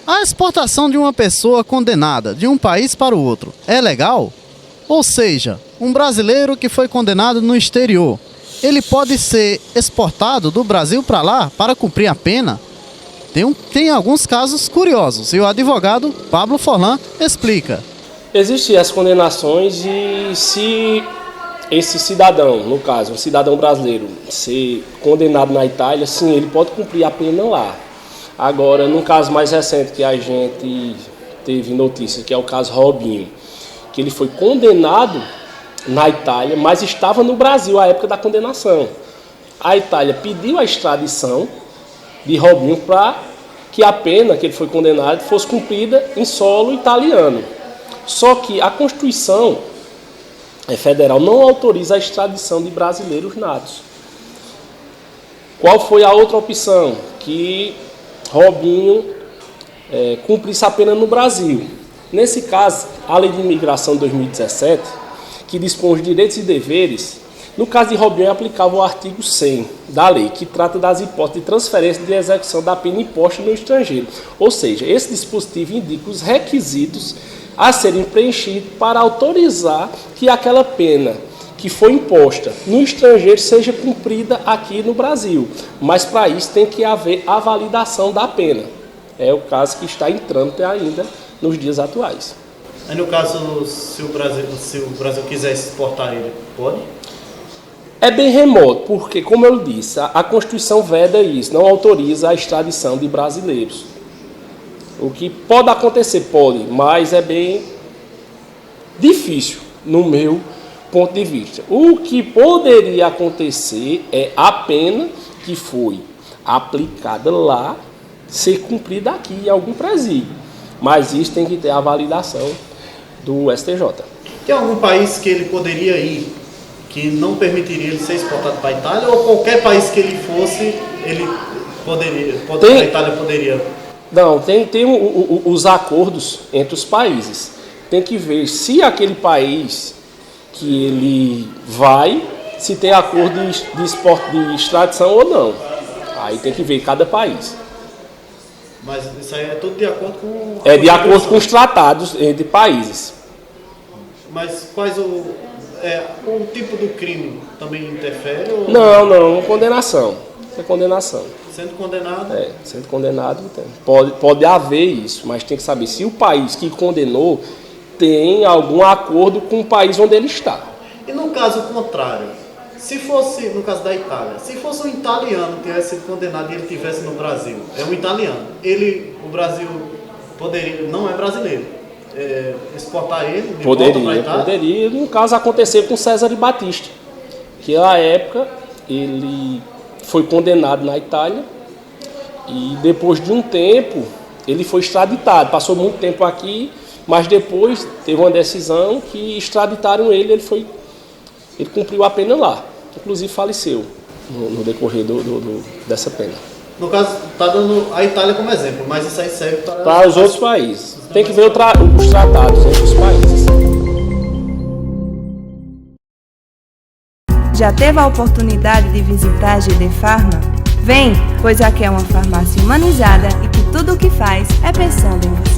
A exportação de uma pessoa condenada de um país para o outro é legal? Ou seja, um brasileiro que foi condenado no exterior, ele pode ser exportado do Brasil para lá para cumprir a pena? Tem alguns casos curiosos e o advogado Pablo Forlan explica. Existem as condenações e se esse cidadão, no caso, um cidadão brasileiro, ser condenado na Itália, sim, ele pode cumprir a pena lá. Agora, num caso mais recente que a gente teve notícia, que é o caso Robinho, que ele foi condenado na Itália, mas estava no Brasil à época da condenação. A Itália pediu a extradição de Robinho para que a pena que ele foi condenado fosse cumprida em solo italiano. Só que a Constituição federal não autoriza a extradição de brasileiros natos. Qual foi a outra opção? Que Robinho cumprisse a pena no Brasil. Nesse caso, a Lei de Imigração de 2017, que dispõe os direitos e deveres, no caso de Robinho, aplicava o artigo 100 da lei, que trata das hipóteses de transferência de execução da pena imposta no estrangeiro. Ou seja, esse dispositivo indica os requisitos a serem preenchidos para autorizar que aquela pena que foi imposta no estrangeiro seja cumprida aqui no Brasil. Mas para isso tem que haver a validação da pena. É o caso que está em trâmite ainda nos dias atuais. Aí no caso, se o Brasil quiser exportar ele, pode? É bem remoto, porque, como eu disse, a Constituição veda isso, não autoriza a extradição de brasileiros. O que pode acontecer, pode, mas é bem difícil, no meu ponto de vista. O que poderia acontecer é a pena que foi aplicada lá ser cumprida aqui em algum presídio. Mas isso tem que ter a validação do STJ. Tem algum país que ele poderia ir que não permitiria ele ser exportado para a Itália, ou qualquer país que ele fosse, ele poderia, a Itália poderia? Não, tem os acordos entre os países. Tem que ver se aquele país que ele vai, se tem acordo de extradição ou não. Aí tem que ver cada país. Mas isso aí é tudo de acordo com... É de acordo com os tratados entre países. Mas quais o tipo do crime também interfere? Ou... Não, condenação. É condenação. Sendo condenado? Sendo condenado, pode haver isso, mas tem que saber se o país que condenou tem algum acordo com o país onde ele está. E no caso contrário, se fosse, no caso da Itália, se fosse um italiano que tivesse sido condenado e ele estivesse no Brasil, é um italiano, o Brasil poderia, não é brasileiro, exportar ele de volta para a Itália? Poderia, no caso aconteceu com Cesare Battisti, que na época ele foi condenado na Itália e depois de um tempo ele foi extraditado, passou muito tempo aqui, mas depois teve uma decisão que extraditaram ele cumpriu a pena lá, inclusive faleceu no decorrer dessa pena. No caso, está dando a Itália como exemplo, mas isso aí serve para os outros países. Tem que ver os tratados entre os países. Já teve a oportunidade de visitar a GD Pharma? Vem, pois aqui é uma farmácia humanizada e que tudo o que faz é pensando em você.